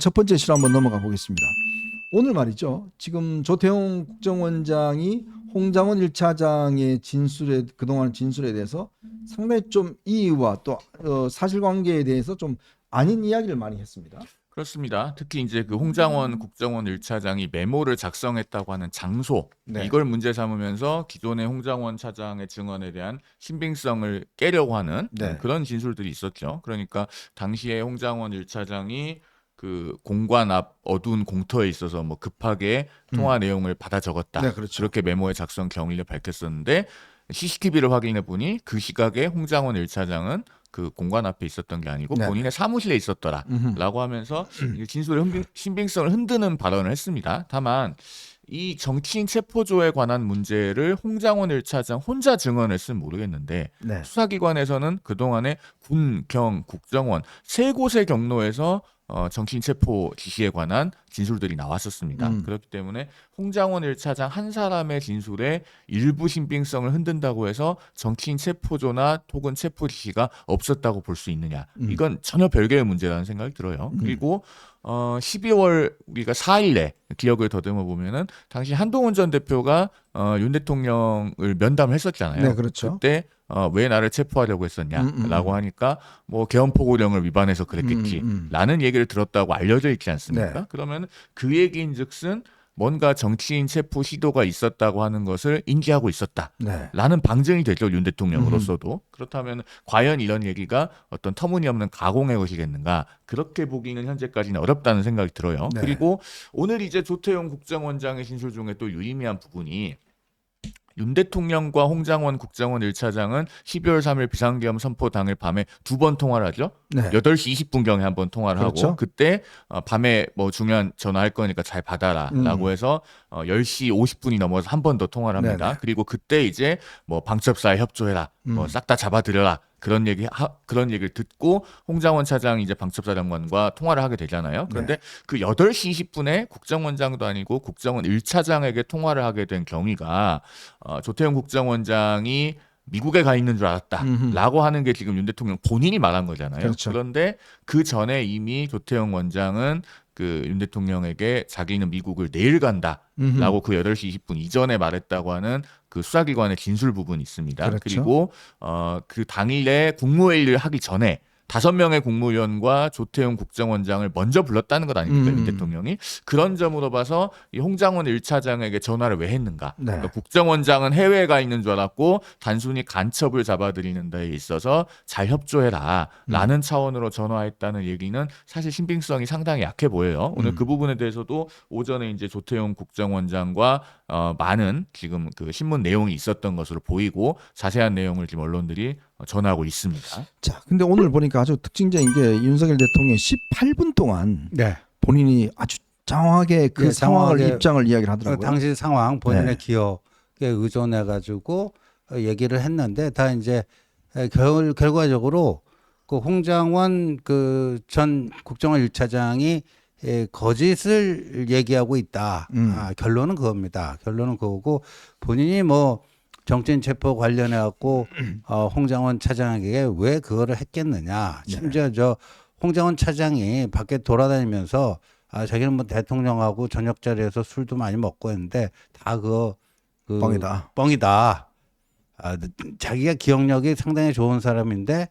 첫 번째 실화 한번 넘어가 보겠습니다. 오늘 말이죠. 지금 조태용 국정원장이 홍장원 1차장의 진술에 그동안 진술에 대해서 상당히 좀 이의와 또 사실관계에 대해서 좀 아닌 이야기를 많이 했습니다. 그렇습니다. 특히 이제 그 홍장원 국정원 1차장이 메모를 작성했다고 하는 장소, 네. 이걸 문제 삼으면서 기존의 홍장원 차장의 증언에 대한 신빙성을 깨려고 하는 네. 그런 진술들이 있었죠. 그러니까 당시에 홍장원 1차장이 그 공관 앞 어두운 공터에 있어서 뭐 급하게 통화 내용을 받아 적었다. 네, 그렇죠. 그렇게 메모의 작성 경위를 밝혔었는데 CCTV를 확인해 보니 그 시각에 홍장원 1차장은 그 공관 앞에 있었던 게 아니고 네. 본인의 사무실에 있었더라라고 하면서 이 진술의 신빙성을 흔드는 발언을 했습니다. 다만 이 정치인 체포조에 관한 문제를 홍장원 1차장 혼자 증언했으면 모르겠는데 네. 수사기관에서는 그동안에 군, 경, 국정원 세 곳의 경로에서 정치인 체포 지시에 관한 진술들이 나왔었습니다. 그렇기 때문에 홍장원 1차장 한 사람의 진술에 일부 신빙성을 흔든다고 해서 정치인 체포조나 혹은 체포 지시가 없었다고 볼 수 있느냐. 이건 전혀 별개의 문제라는 생각이 들어요. 그리고 12월 우리가 4일에 기억을 더듬어 보면은 당시 한동훈 전 대표가 윤 대통령을 면담을 했었잖아요. 네, 그렇죠. 그때 왜 나를 체포하려고 했었냐라고 하니까 뭐 개헌포고령을 위반해서 그랬겠지라는 얘기를 들었다고 알려져 있지 않습니까? 네. 그러면 그 얘기인즉슨 뭔가 정치인 체포 시도가 있었다고 하는 것을 인지하고 있었다라는 네. 방증이 되죠, 윤 대통령으로서도. 그렇다면 과연 이런 얘기가 어떤 터무니없는 가공의 것이겠는가, 그렇게 보기는 현재까지는 어렵다는 생각이 들어요. 네. 그리고 오늘 이제 조태용 국정원장의 진술 중에 또 유의미한 부분이 윤 대통령과 홍장원 국정원 1차장은 12월 3일 비상계엄 선포 당일 밤에 두 번 통화를 하죠. 네. 8시 20분경에 한 번 통화를 그렇죠. 하고, 그때 밤에 뭐 중요한 전화할 거니까 잘 받아라 라고 해서 10시 50분이 넘어서 한 번 더 통화를 합니다. 네네. 그리고 그때 이제 뭐 방첩사에 협조해라, 뭐 싹 다 잡아들여라, 그런 얘기를 듣고 홍장원 차장이 이제 방첩사 장관과 통화를 하게 되잖아요. 그런데 그 8시 20분에 국정원장도 아니고 국정원 1차장에게 통화를 하게 된 경위가 조태용 국정원장이 미국에 가 있는 줄 알았다라고 하는 게 지금 윤 대통령 본인이 말한 거잖아요. 그렇죠. 그런데 그 전에 이미 조태용 원장은 그 윤 대통령에게 자기는 미국을 내일 간다라고 그 8시 20분 이전에 말했다고 하는 그 수사기관의 진술 부분이 있습니다. 그렇죠. 그리고 그 당일에 국무회의를 하기 전에 5명의 국무위원과 조태용 국정원장을 먼저 불렀다는 것 아닙니까, 윤 대통령이? 그런 점으로 봐서 이 홍장원 1차장에게 전화를 왜 했는가? 네. 그러니까 국정원장은 해외에 가 있는 줄 알았고 단순히 간첩을 잡아들이는 데 있어서 잘 협조해라 라는 차원으로 전화했다는 얘기는 사실 신빙성이 상당히 약해 보여요. 오늘 그 부분에 대해서도 오전에 이제 조태용 국정원장과 많은 지금 그 신문 내용이 있었던 것으로 보이고 자세한 내용을 지금 언론들이 전하고 있습니다. 자, 근데 오늘 보니까 아주 특징적인 게 윤석열 대통령이 18분 동안 네. 본인이 아주 장황하게 그 네, 상황을 장황하게 입장을 이야기를 하더라고요. 당시 상황 본인의 네. 기억에 의존해 가지고 얘기를 했는데 다 이제 결과적으로 그 홍장원 그 전 국정원 1차장이 거짓을 얘기하고 있다. 결론은 그겁니다. 결론은 그거고 본인이 뭐 정치인 체포 관련해 갖고 홍장원 차장에게 왜 그거를 했겠느냐. 심지어 저 홍장원 차장이 밖에 돌아다니면서 자기는 뭐 대통령하고 저녁 자리에서 술도 많이 먹고 했는데 다 그 뻥이다. 자기가 기억력이 상당히 좋은 사람인데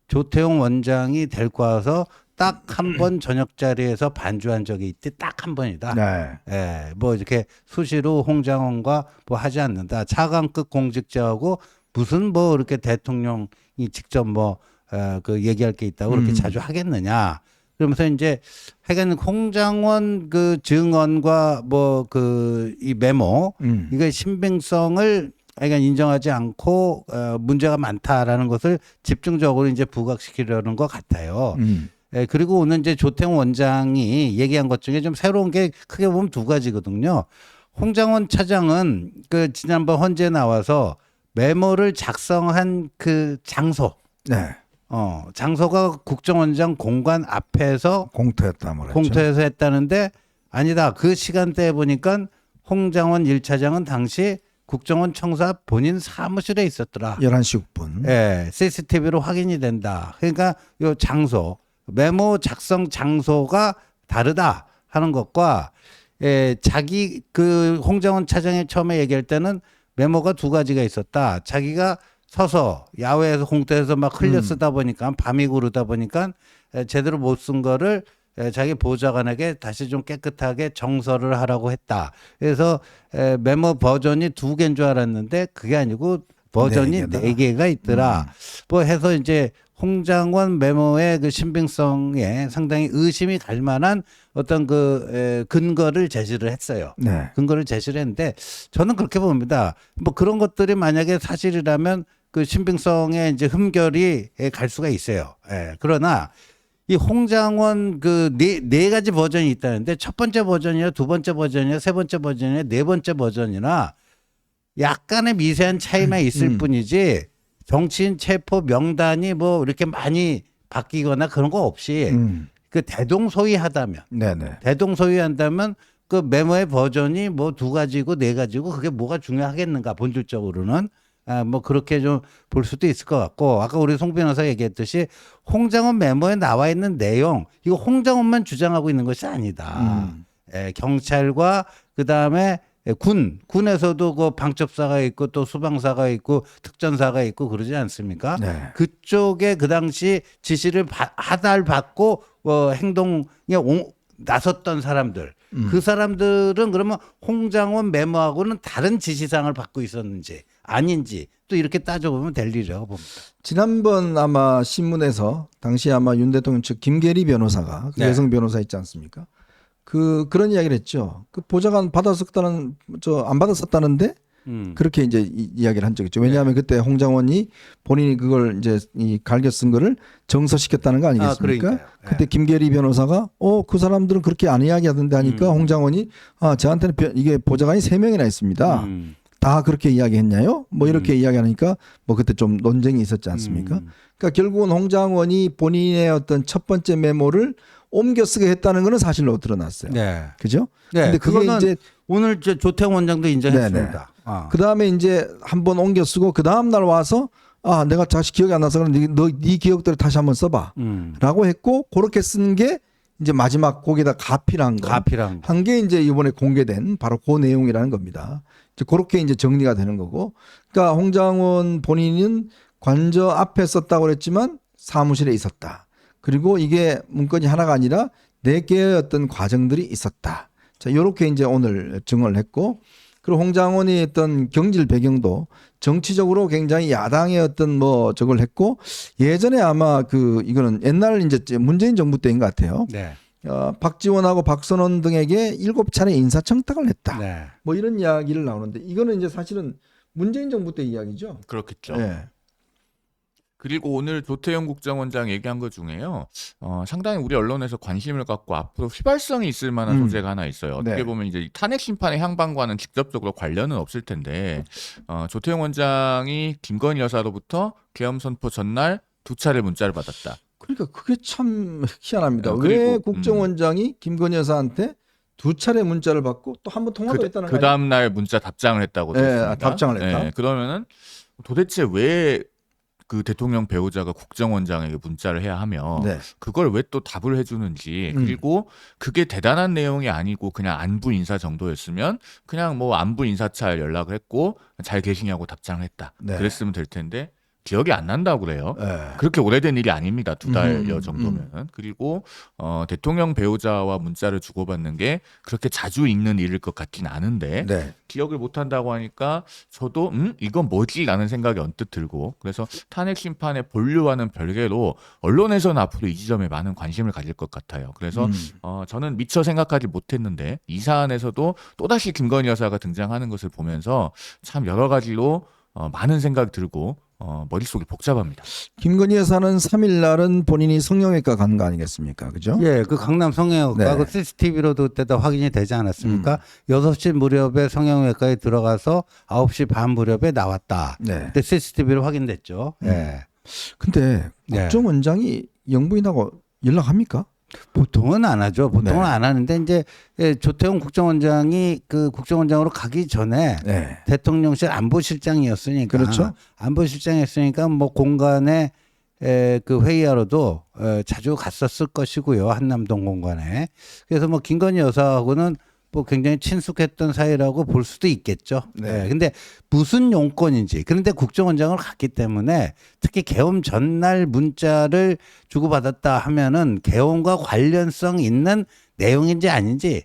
조태용 원장이 데리고 와서 딱 한 번 저녁 자리에서 반주한 적이 있대. 딱 한 번이다. 네. 예, 뭐 이렇게 수시로 홍장원과 뭐 하지 않는다. 차관급 공직자하고 무슨 뭐 이렇게 대통령이 직접 뭐 그 얘기할 게 있다고 그렇게 자주 하겠느냐. 그러면서 이제 하여간 홍장원 그 증언과 뭐 그 이 메모 이거 신빙성을 하여간 인정하지 않고 문제가 많다라는 것을 집중적으로 이제 부각시키려는 것 같아요. 예, 그리고 오늘 이제 조태용 원장이 얘기한 것 중에 좀 새로운 게 크게 보면 두 가지거든요. 홍장원 차장은 그 지난번 헌재에 나와서 메모를 작성한 그 장소. 네. 장소가 국정원장 공관 앞에서 공터였다 말했죠. 공터에서 했다는데 아니다. 그 시간대에 보니까 홍장원 1차장은 당시 국정원 청사 본인 사무실에 있었더라. 11시 6분. 예, CCTV로 확인이 된다. 그러니까 요 장소 메모 작성 장소가 다르다 하는 것과 자기 그 홍장원 차장이 처음에 얘기할 때는 메모가 두 가지가 있었다. 자기가 서서 야외에서 공터에서 막 흘려 쓰다 보니까 밤이 구르다 보니까 제대로 못 쓴 거를 자기 보좌관에게 다시 좀 깨끗하게 정서를 하라고 했다. 그래서 메모 버전이 두 개인 줄 알았는데 그게 아니고 버전이 네 개가 있더라. 뭐 해서 이제 홍장원 메모의 그 신빙성에 상당히 의심이 갈 만한 어떤 그 근거를 제시를 했어요. 네. 근거를 제시를 했는데 저는 그렇게 봅니다. 뭐 그런 것들이 만약에 사실이라면 그 신빙성에 이제 흠결이 갈 수가 있어요. 그러나 이 홍장원 그 네 가지 버전이 있다는데 첫 번째 버전이나 두 번째 버전이나 세 번째 버전이나 네 번째 버전이나 약간의 미세한 차이만 있을 뿐이지 정치인 체포 명단이 뭐 이렇게 많이 바뀌거나 그런 거 없이 그 대동소이하다면 네네. 대동소이한다면 그 메모의 버전이 뭐 두 가지고 네 가지고 그게 뭐가 중요하겠는가 본질적으로는 뭐 그렇게 좀 볼 수도 있을 것 같고 아까 우리 송 변호사 얘기했듯이 홍장원 메모에 나와 있는 내용 이거 홍장원만 주장하고 있는 것이 아니다. 경찰과 그다음에 군에서도 그 방첩사가 있고 또 수방사가 있고 특전사가 있고 그러지 않습니까? 네. 그쪽에 그 당시 지시를 하달받고 행동에 나섰던 사람들 그 사람들은 그러면 홍장원 메모하고는 다른 지시사항을 받고 있었는지 아닌지 또 이렇게 따져보면 될 일이라고 봅니다. 지난번 아마 신문에서 당시 아마 윤 대통령 측 김계리 변호사가 그 네. 여성 변호사 있지 않습니까? 그런 이야기를 했죠. 그 보좌관 받았었다는 안 받았었다는데 그렇게 이제 이야기를 한 적이 있죠. 왜냐하면 그때 홍장원이 본인이 그걸 이제 이 갈겨 쓴 거를 정서시켰다는 거 아니겠습니까? 그러니까요. 그때 김계리 변호사가 그 사람들은 그렇게 안 이야기하던데 하니까 홍장원이 저한테는 이게 보좌관이 3명이나 있습니다. 다 그렇게 이야기했냐요? 뭐 이렇게 이야기하니까 뭐 그때 좀 논쟁이 있었지 않습니까? 그러니까 결국은 홍장원이 본인의 어떤 첫 번째 메모를 옮겨 쓰게 했다는 것은 사실로 드러났어요. 네. 그죠? 네. 근데 그게 그거는 이제 오늘 조태웅 원장도 인정했습니다. 그 다음에 이제 한번 옮겨 쓰고 그 다음 날 와서 내가 다시 기억이 안 나서 그런데 네 기억대로 다시 한번 써봐. 라고 했고 그렇게 쓴 게 이제 마지막 거기다 가필한 거. 한 게 이제 이번에 공개된 바로 그 내용이라는 겁니다. 이제 그렇게 이제 정리가 되는 거고. 그러니까 홍장원 본인은 관저 앞에 썼다고 그랬지만 사무실에 있었다. 그리고 이게 문건이 하나가 아니라 4개의 어떤 과정들이 있었다. 자, 요렇게 이제 오늘 증언을 했고, 그리고 홍장원이 어떤 경질 배경도 정치적으로 굉장히 야당의 어떤 뭐 저걸 했고, 예전에 아마 이거는 옛날 이제 문재인 정부 때인 것 같아요. 네. 박지원하고 박선원 등에게 7차례 인사청탁을 했다. 네. 뭐 이런 이야기를 나오는데 이거는 이제 사실은 문재인 정부 때 이야기죠. 그렇겠죠. 네. 그리고 오늘 조태영 국정원장 얘기한 것 중에요. 상당히 우리 언론에서 관심을 갖고 앞으로 휘발성이 있을 만한 소재가 하나 있어요. 어떻게 네. 보면 이제 탄핵 심판의 향방과는 직접적으로 관련은 없을 텐데 조태영 원장이 김건희 여사로부터 계엄 선포 전날 2차례 문자를 받았다. 그러니까 그게 참 희한합니다. 그리고, 왜 국정원장이 김건희 여사한테 2차례 문자를 받고 또 한 번 통화도 했다는 그 거예요? 다음 날 문자 답장을 했다고 들었습니다. 답장을 했다. 네, 그러면은 도대체 왜 그 대통령 배우자가 국정원장에게 문자를 해야 하며 네. 그걸 왜 또 답을 해주는지 그리고 그게 대단한 내용이 아니고 그냥 안부 인사 정도였으면 그냥 뭐 안부 인사차 연락을 했고 잘 계시냐고 답장을 했다. 네. 그랬으면 될 텐데 기억이 안 난다고 그래요. 네. 그렇게 오래된 일이 아닙니다. 2달여 정도면. 그리고 대통령 배우자와 문자를 주고받는 게 그렇게 자주 있는 일일 것 같진 않은데 네. 기억을 못한다고 하니까 저도 이건 뭐지? 라는 생각이 언뜻 들고 그래서 탄핵 심판의 본류와는 별개로 언론에서는 앞으로 이 지점에 많은 관심을 가질 것 같아요. 그래서 저는 미처 생각하지 못했는데 이 사안에서도 또다시 김건희 여사가 등장하는 것을 보면서 참 여러 가지로 많은 생각이 들고 머릿속이 복잡합니다. 김건희 여사는 3일 날은 본인이 성형외과 간 거 아니겠습니까? 그죠? 예, 그 강남 성형외과 네. 그 CCTV로도 그때도 확인이 되지 않았습니까? 6시 무렵에 성형외과에 들어가서 9시 반 무렵에 나왔다. 네. 그때 CCTV로 확인됐죠. 예. 근데 네. 국정원장이 영부인하고 연락합니까? 보통은 안 하죠. 보통은 네. 안 하는데 이제 조태웅 국정원장이 그 국정원장으로 가기 전에 네. 대통령실 안보실장이었으니까 그렇죠. 안보실장이었으니까 뭐 공간에 그 회의하러도 자주 갔었을 것이고요. 한남동 공관에. 그래서 뭐 김건희 여사하고는 뭐 굉장히 친숙했던 사이라고 볼 수도 있겠죠. 네. 근데 무슨 용건인지. 그런데 국정원장을 갔기 때문에 특히 계엄 전날 문자를 주고받았다 하면은 계엄과 관련성 있는 내용인지 아닌지.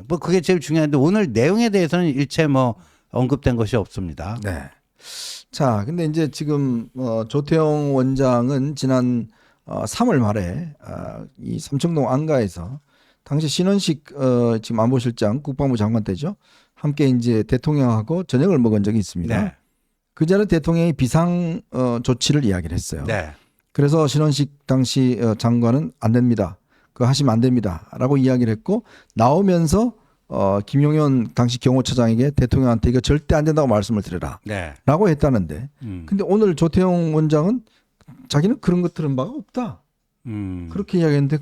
뭐 그게 제일 중요한데 오늘 내용에 대해서는 일체 뭐 언급된 것이 없습니다. 네. 자, 근데 이제 지금 조태용 원장은 지난 3월 말에 이 삼청동 안가에서 당시 신원식 지금 안보실장 국방부 장관 때죠. 함께 이제 대통령하고 저녁을 먹은 적이 있습니다. 네. 그 전에 대통령이 비상 조치를 이야기를 했어요. 네. 그래서 신원식 당시 장관은 안 됩니다. 그거 하시면 안 됩니다라고 이야기를 했고 나오면서 김용현 당시 경호처장에게 대통령한테 이거 절대 안 된다고 말씀을 드려라 네. 라고 했다는데 근데 오늘 조태용 원장은 자기는 그런 거 들은 바가 없다 그렇게 이야기했는데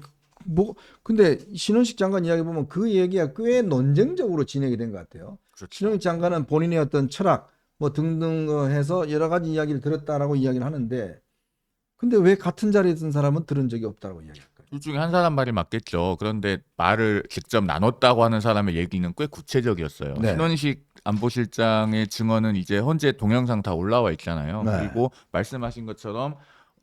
뭐 근데 신원식 장관 이야기 보면 그 얘기가 꽤 논쟁적으로 진행이 된 것 같아요. 그렇죠. 신원식 장관은 본인의 어떤 철학 뭐 등등 해서 여러 가지 이야기를 들었다라고 이야기를 하는데 근데 왜 같은 자리에 있던 사람은 들은 적이 없다고 이야기할까요? 둘 중에 한 사람 말이 맞겠죠. 그런데 말을 직접 나눴다고 하는 사람의 얘기는 꽤 구체적이었어요. 네. 신원식 안보실장의 증언은 이제 현재 동영상 다 올라와 있잖아요. 네. 그리고 말씀하신 것처럼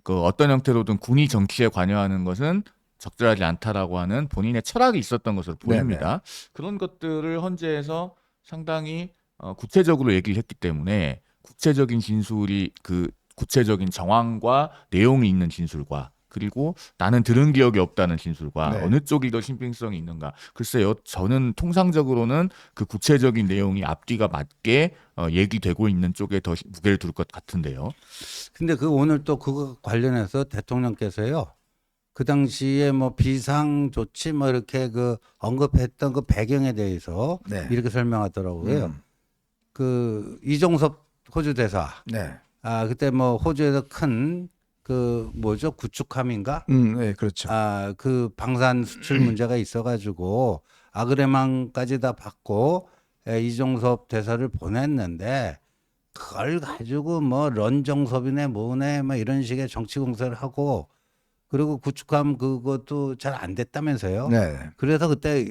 그 어떤 형태로든 군이 정치에 관여하는 것은 적절하지 않다라고 하는 본인의 철학이 있었던 것으로 보입니다. 그런 것들을 헌재에서 상당히 구체적으로 얘기를 했기 때문에 구체적인 진술이 그 구체적인 정황과 내용이 있는 진술과 그리고 나는 들은 기억이 없다는 진술과 네. 어느 쪽이 더 신빙성이 있는가. 글쎄요. 저는 통상적으로는 그 구체적인 내용이 앞뒤가 맞게 얘기되고 있는 쪽에 더 무게를 둘 것 같은데요. 근데 그 오늘 또 그거 관련해서 대통령께서요. 그 당시에 뭐 비상 조치 뭐 이렇게 그 언급했던 그 배경에 대해서 네. 이렇게 설명하더라고요. 그 이종섭 호주 대사. 네. 그때 뭐 호주에서 큰 그 뭐죠? 구축함인가? 네, 그렇죠. 그 방산 수출 문제가 있어가지고 아그레망까지 다 받고 이종섭 대사를 보냈는데 그걸 가지고 뭐 런정섭이네 뭐네 뭐 이런 식의 정치 공세를 하고 그리고 구축함 그것도 잘 안 됐다면서요. 네. 그래서 그때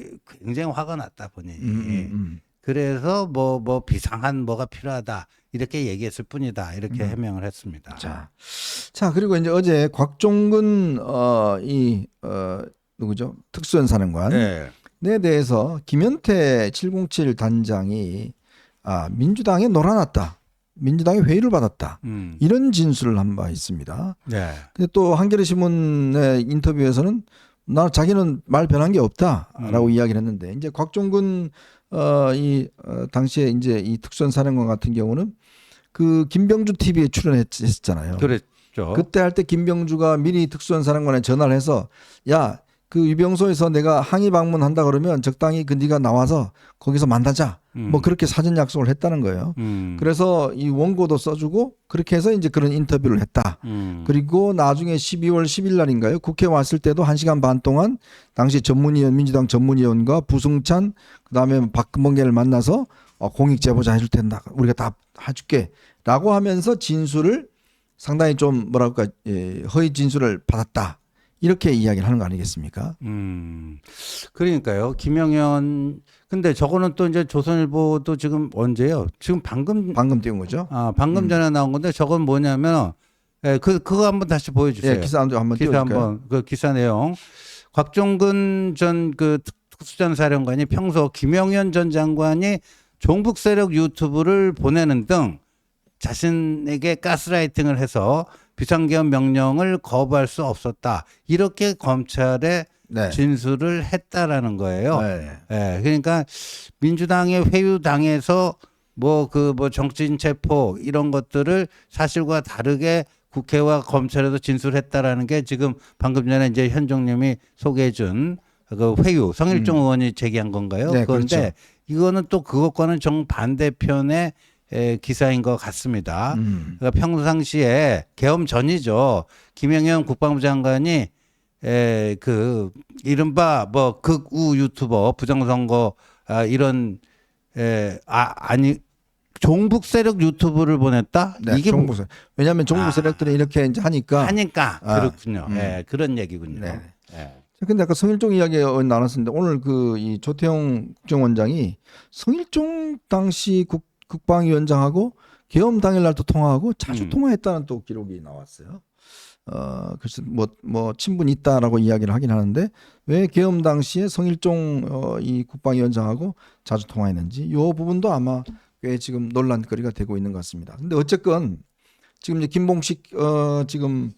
굉장히 화가 났다 본인이. 음. 그래서 뭐 비상한 뭐가 필요하다 이렇게 얘기했을 뿐이다 이렇게 해명을 했습니다. 자 그리고 이제 어제 곽종근 누구죠 특수연사령관에 네. 대해서 김현태 707 단장이 민주당에 놀아났다, 민주당이 회의를 받았다 이런 진술을 한 바 있습니다. 네. 근데 또 한겨레 신문의 인터뷰에서는 자기는 말 변한 게 없다라고 이야기를 했는데 이제 곽종근 당시에 이제 이 특수연사령관 같은 경우는 그 김병주 TV에 출연했잖아요. 그랬죠. 그때 할 때 김병주가 미리 특수연사령관에 전화를 해서 야, 그 유병소에서 내가 항의 방문한다 그러면 적당히 그 네가 나와서 거기서 만나자. 뭐 그렇게 사전 약속을 했다는 거예요. 그래서 이 원고도 써주고 그렇게 해서 이제 그런 인터뷰를 했다. 그리고 나중에 12월 10일 날인가요? 국회 왔을 때도 1시간 반 동안 당시 민주당 전문위원과 부승찬 그다음에 박근봉계를 만나서 공익 제보자 해줄 텐다. 우리가 다 해줄게라고 하면서 진술을 상당히 좀 뭐랄까 허위 진술을 받았다. 이렇게 이야기를 하는 거 아니겠습니까? 그러니까요. 김영현 근데 저거는 또 이제 조선일보도 지금 언제요? 지금 방금 띄운 거죠? 방금 전에 나온 건데 저건 뭐냐면 그거 한번 다시 보여주세요. 예, 기사 한번 기사 띄워줄까요? 한번 그 기사 내용. 곽종근 전 그 특수전사령관이 평소 김영현 전 장관이 종북 세력 유튜브를 보내는 등 자신에게 가스라이팅을 해서 비상계엄 명령을 거부할 수 없었다. 이렇게 검찰에 진술을 했다라는 거예요. 그러니까 민주당의 회유당에서 뭐 정치인 체포 이런 것들을 사실과 다르게 국회와 검찰에서 진술했다라는 게 지금 방금 전에 이제 현종님이 소개해준 그 회유 성일종 의원이 제기한 건가요? 네, 그런데 그렇죠. 이거는 또 그것과는 정반대편의 기사인 것 같습니다. 그러니까 평상시에 계엄 전이죠. 김영현 국방부 장관이 그 이른바 뭐 극우 유튜버 부정선거 이런 아니 종북 세력 유튜브를 보냈다. 네, 이게 종북 세력. 왜냐하면 종북 세력들이 이렇게 이제 하니까. 그렇군요. 네, 그런 얘기군요. 네. 네. 근데 아까 성일종 이야기 나눴었는데 오늘 그 이 조태용 국정원장이 성일종 당시 국방위원장하고 계엄 당일날 또 통화하고 자주 통화했다는 또 기록이 나왔어요. 글쎄 뭐 친분이 있다라고 이야기를 하긴 하는데 왜 계엄 당시에 성일종 이 국방위원장하고 자주 통화했는지 이 부분도 아마 꽤 지금 논란거리가 되고 있는 것 같습니다. 근데 어쨌건 지금 이제 김봉식 지금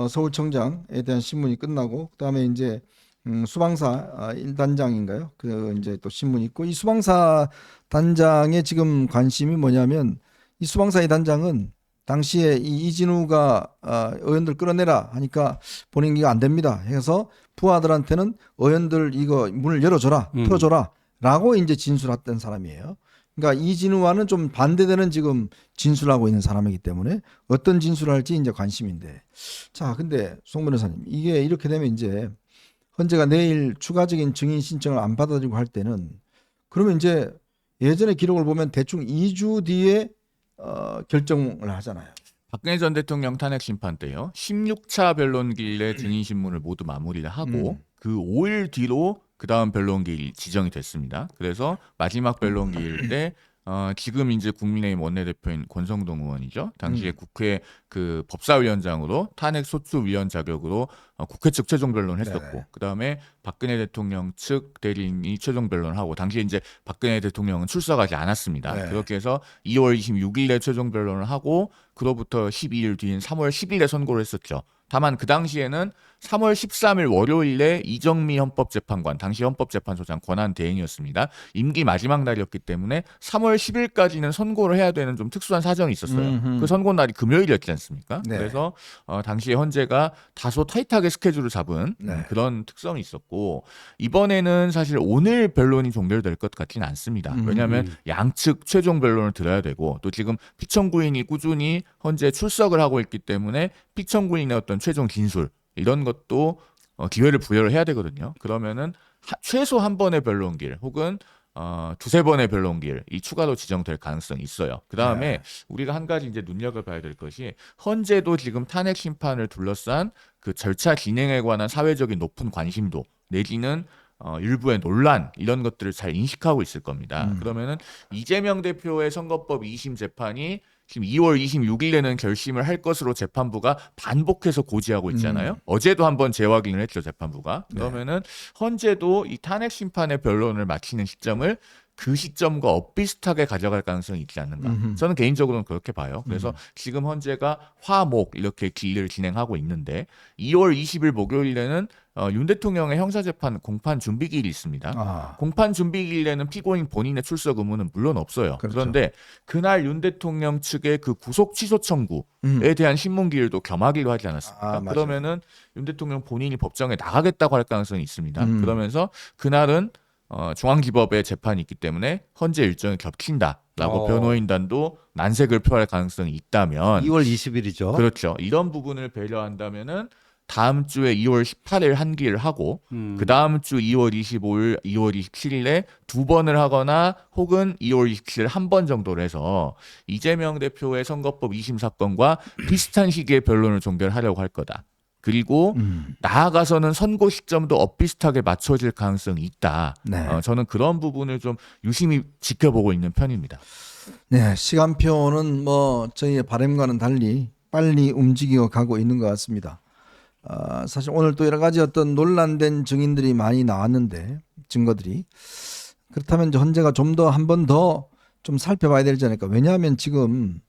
서울청장에 대한 신문이 끝나고 그다음에 이제 수방사 1단장인가요? 그 이제 또 신문이 있고 이 수방사 단장의 지금 관심이 뭐냐면 이 수방사 2단장은 당시에 이 이진우가 의원들 끌어내라 하니까 본인이 안 됩니다. 해서 부하들한테는 의원들 이거 문을 열어줘라, 풀어줘라라고 이제 진술했던 사람이에요. 그러니까 이진우와는 좀 반대되는 지금 진술하고 있는 사람이기 때문에 어떤 진술을 할지 이제 관심인데. 자, 근데 송 변호사님 이게 이렇게 되면 이제 헌재가 내일 추가적인 증인 신청을 안 받아들이고 할 때는 그러면 이제 예전의 기록을 보면 대충 2주 뒤에 결정을 하잖아요. 박근혜 전 대통령 탄핵 심판 때요. 16차 변론기일에 증인 신문을 모두 마무리를 하고 그 5일 뒤로 그 다음 변론기일 지정이 됐습니다. 그래서 마지막 변론기일 때 지금 이제 국민의힘 원내대표인 권성동 의원이죠. 당시에 국회 그 법사위원장으로 탄핵 소추위원 자격으로 국회 측 최종 변론했었고, 네. 그 다음에 박근혜 대통령 측 대리인이 최종 변론하고, 당시에 이제 박근혜 대통령은 출석하지 않았습니다. 네. 그렇게 해서 2월 26일에 최종 변론을 하고, 그로부터 12일 뒤인 3월 10일에 선고를 했었죠. 다만 그 당시에는 3월 13일 월요일에 이정미 헌법재판관, 당시 헌법재판소장 권한 대행이었습니다. 임기 마지막 날이었기 때문에 3월 10일까지는 선고를 해야 되는 좀 특수한 사정이 있었어요. 그 선고 날이 금요일이었지 않습니까? 네. 그래서 당시에 헌재가 다소 타이트하게 스케줄을 잡은 네. 그런 특성이 있었고, 이번에는 사실 오늘 변론이 종결될 것 같지는 않습니다. 왜냐하면 양측 최종 변론을 들어야 되고, 또 지금 피청구인이 꾸준히 헌재에 출석을 하고 있기 때문에 피청구인의 어떤 최종 진술 이런 것도 기회를 부여를 해야 되거든요. 그러면은 최소 한 번의 변론길 혹은 두세 번의 변론길 이 추가로 지정될 가능성이 있어요. 그 다음에 우리가 한 가지 이제 눈여겨봐야 될 것이, 헌재도 지금 탄핵 심판을 둘러싼 그 절차 진행에 관한 사회적인 높은 관심도 내지는 일부의 논란 이런 것들을 잘 인식하고 있을 겁니다. 그러면은 이재명 대표의 선거법 2심 재판이 지금 2월 26일에는 결심을 할 것으로 재판부가 반복해서 고지하고 있잖아요. 어제도 한번 재확인을 했죠, 재판부가. 그러면은 헌재도 이 탄핵 심판의 변론을 마치는 시점을 그 시점과 엇비슷하게 가져갈 가능성이 있지 않는가. 저는 개인적으로는 그렇게 봐요. 그래서 지금 헌재가 화목 이렇게 기일을 진행하고 있는데 2월 20일 목요일에는 윤 대통령의 형사재판 공판 준비기일이 있습니다. 공판 준비기일에는 피고인 본인의 출석 의무는 물론 없어요. 그렇죠. 그런데 그날 윤 대통령 측의 그 구속 취소 청구에 대한 신문기일도 겸하기로 하지 않았습니까? 그러면은 윤 대통령 본인이 법정에 나가겠다고 할 가능성이 있습니다. 그러면서 그날은 중앙지법의 재판이 있기 때문에 헌재 일정이 겹친다라고 변호인단도 난색을 표할 가능성이 있다면 2월 20일이죠. 그렇죠. 이런 부분을 배려한다면은 다음 주에 2월 18일 한 기를 하고 그 다음 주 2월 25일, 2월 27일에 두 번을 하거나 혹은 2월 27일 한 번 정도를 해서 이재명 대표의 선거법 2심 사건과 비슷한 시기에 변론을 종결하려고 할 거다. 그리고 나아가서는 선고 시점도 엇비슷하게 맞춰질 가능성이 있다. 네. 저는 그런 부분을 좀 유심히 지켜보고 있는 편입니다. 네, 시간표는 뭐 저희의 바람과는 달리 빨리 움직여 가고 있는 것 같습니다. 사실 오늘 또 여러 가지 어떤 논란된 증인들이 많이 나왔는데 증거들이 그렇다면 이제 헌재가 좀 더 한 번 더 좀 살펴봐야 되지 않을까. 왜냐하면 지금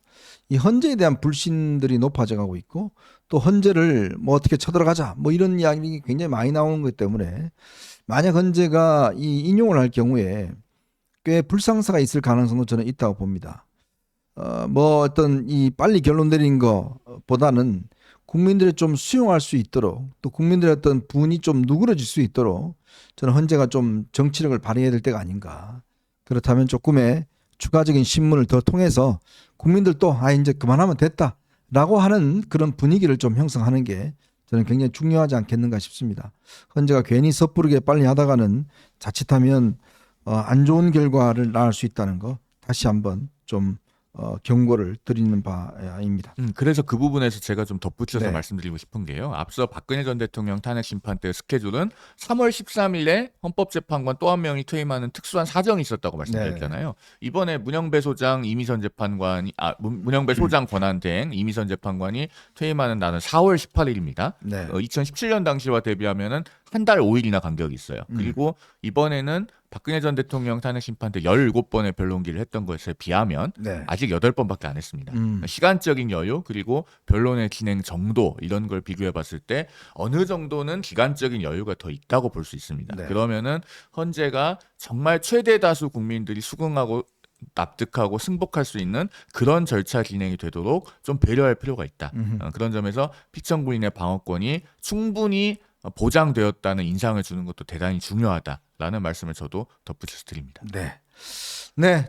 이 헌재에 대한 불신들이 높아져 가고 있고 또 헌재를 뭐 어떻게 쳐들어가자 뭐 이런 이야기 굉장히 많이 나오는 것 때문에 만약 헌재가 이 인용을 할 경우에 꽤 불상사가 있을 가능성도 저는 있다고 봅니다. 뭐 어떤 이 빨리 결론 내린 거보다는 국민들이 좀 수용할 수 있도록 또 국민들의 어떤 분이 좀 누그러질 수 있도록 저는 헌재가 좀 정치력을 발휘해야 될 때가 아닌가. 그렇다면 조금의 추가적인 신문을 더 통해서 국민들도 이제 그만하면 됐다라고 하는 그런 분위기를 좀 형성하는 게 저는 굉장히 중요하지 않겠는가 싶습니다. 헌재가 괜히 섣부르게 빨리 하다가는 자칫하면 안 좋은 결과를 낳을 수 있다는 거 다시 한번 좀 경고를 드리는 바입니다. 그래서 그 부분에서 제가 좀 덧붙여서 네. 말씀드리고 싶은 게요. 앞서 박근혜 전 대통령 탄핵 심판 때 스케줄은 3월 13일에 헌법재판관 또 한 명이 퇴임하는 특수한 사정이 있었다고 말씀드렸잖아요. 이번에 문영배 소장 이미선 재판관이 문영배 소장 권한대행 이미선 재판관이 퇴임하는 날은 4월 18일입니다. 네. 2017년 당시와 대비하면은 한 달 5일이나 간격이 있어요. 그리고 이번에는 박근혜 전 대통령 탄핵 심판 때 17번의 변론기를 했던 것에 비하면 네. 아직 8번밖에 안 했습니다. 시간적인 여유 그리고 변론의 진행 정도 이런 걸 비교해 봤을 때 어느 정도는 기간적인 여유가 더 있다고 볼 수 있습니다. 네. 그러면은 헌재가 정말 최대 다수 국민들이 수긍하고 납득하고 승복할 수 있는 그런 절차 진행이 되도록 좀 배려할 필요가 있다. 그런 점에서 피청구인의 방어권이 충분히 보장되었다는 인상을 주는 것도 대단히 중요하다라는 말씀을 저도 덧붙여서 드립니다. 네. 네,